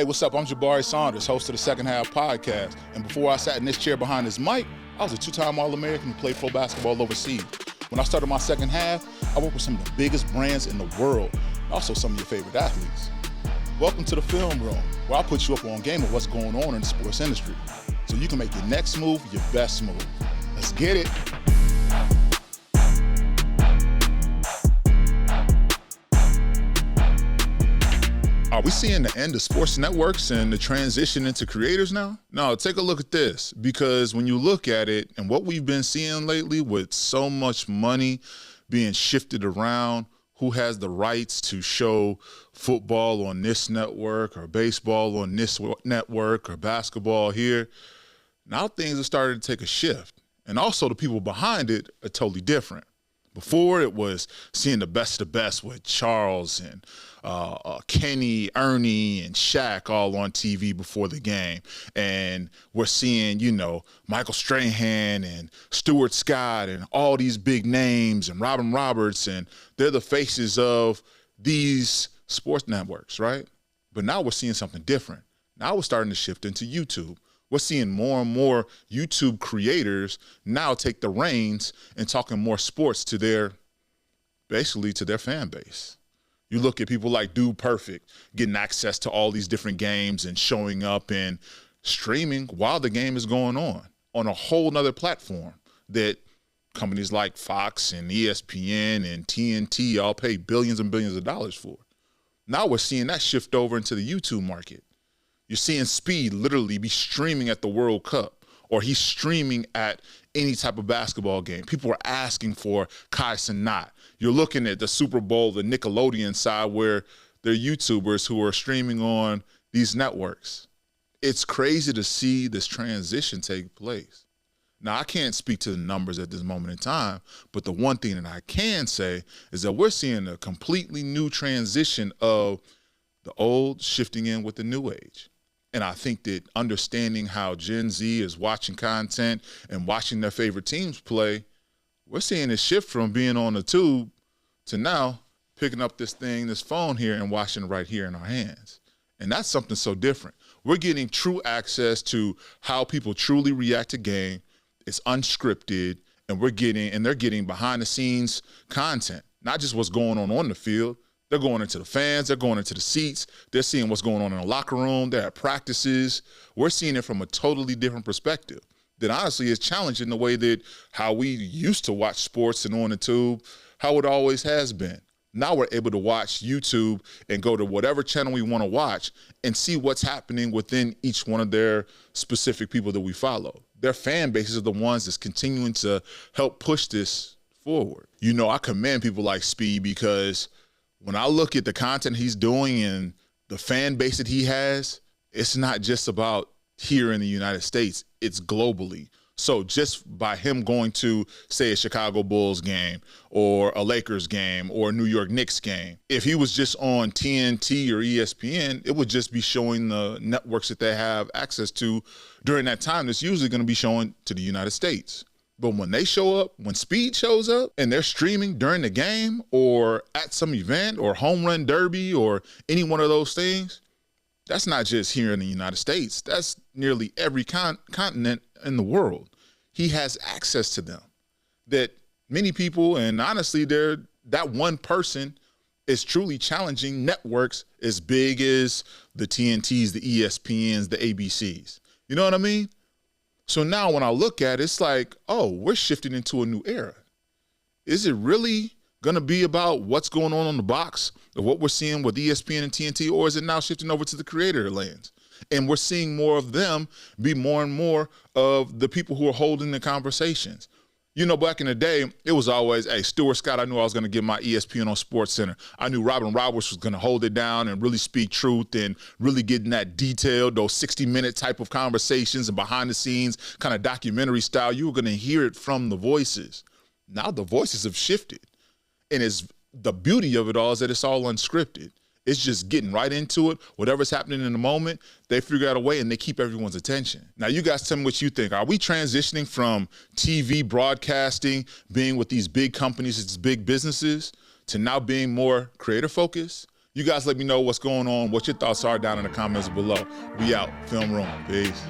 Hey, what's up? I'm Jabari Saunders, host of the Second Half Podcast. And before I sat in this chair behind this mic, I was a two-time All-American who played pro basketball overseas. When I started my second half, I worked with some of the biggest brands in the world, and also some of your favorite athletes. Welcome to the Film Room, where I'll put you up on game of what's going on in the sports industry, so you can make your next move your best move. Let's get it. Are we seeing the end of sports networks and the transition into creators now? No, take a look at this, because when you look at it and what we've been seeing lately with so much money being shifted around, who has the rights to show football on this network or baseball on this network or basketball here, now things are starting to take a shift. And also the people behind it are totally different. Before, it was seeing the best of the best with Charles and Kenny, Ernie, and Shaq all on TV before the game. And we're seeing, Michael Strahan and Stuart Scott and all these big names and Robin Roberts, and they're the faces of these sports networks, right? But now we're seeing something different. Now we're starting to shift into YouTube. We're seeing more and more YouTube creators now take the reins and talking more sports to their fan base. You look at people like Dude Perfect getting access to all these different games and showing up and streaming while the game is going on a whole nother platform that companies like Fox and ESPN and TNT all pay billions and billions of dollars for. Now we're seeing that shift over into the YouTube market. You're seeing Speed literally be streaming at the World Cup, or he's streaming at any type of basketball game. People are asking for Kai Cenat. You're looking at the Super Bowl, the Nickelodeon side, where they're YouTubers who are streaming on these networks. It's crazy to see this transition take place. Now, I can't speak to the numbers at this moment in time, but the one thing that I can say is that we're seeing a completely new transition of the old shifting in with the new age. And I think that understanding how Gen Z is watching content and watching their favorite teams play, we're seeing a shift from being on the tube to now picking up this phone here and watching it right here in our hands. And that's something so different. We're getting true access to how people truly react to game. It's unscripted, and they're getting behind the scenes content, not just what's going on the field. They're going into the fans. They're going into the seats. They're seeing what's going on in the locker room. They're at practices. We're seeing it from a totally different perspective that honestly is challenging the way that how we used to watch sports and on the tube, how it always has been. Now we're able to watch YouTube and go to whatever channel we want to watch and see what's happening within each one of their specific people that we follow. Their fan bases are the ones that's continuing to help push this forward. I commend people like Speed, because when I look at the content he's doing and the fan base that he has, it's not just about here in the United States, it's globally. So just by him going to, say, a Chicago Bulls game or a Lakers game or a New York Knicks game, if he was just on TNT or ESPN, it would just be showing the networks that they have access to during that time. That's usually going to be showing to the United States. But when they show up, when Speed shows up and they're streaming during the game or at some event or home run derby or any one of those things, that's not just here in the United States. That's nearly every continent in the world. He has access to them that many people, and honestly, that one person is truly challenging networks as big as the TNTs, the ESPNs, the ABCs. You know what I mean? So now when I look at it, it's like, oh, we're shifting into a new era. Is it really going to be about what's going on the box of what we're seeing with ESPN and TNT, or is it now shifting over to the creator lands? And we're seeing more of them be more and more of the people who are holding the conversations. Back in the day, it was always, hey, Stuart Scott, I knew I was going to get my ESPN on Sports Center. I knew Robin Roberts was going to hold it down and really speak truth and really get in that detailed, those 60-minute type of conversations and behind the scenes kind of documentary style. You were going to hear it from the voices. Now the voices have shifted. And the beauty of it all is that it's all unscripted. It's just getting right into it. Whatever's happening in the moment, they figure out a way and they keep everyone's attention. Now, you guys tell me what you think. Are we transitioning from TV broadcasting, being with these big companies, these big businesses, to now being more creator focused? You guys let me know what's going on, what your thoughts are down in the comments below. We out. Film Room. Peace.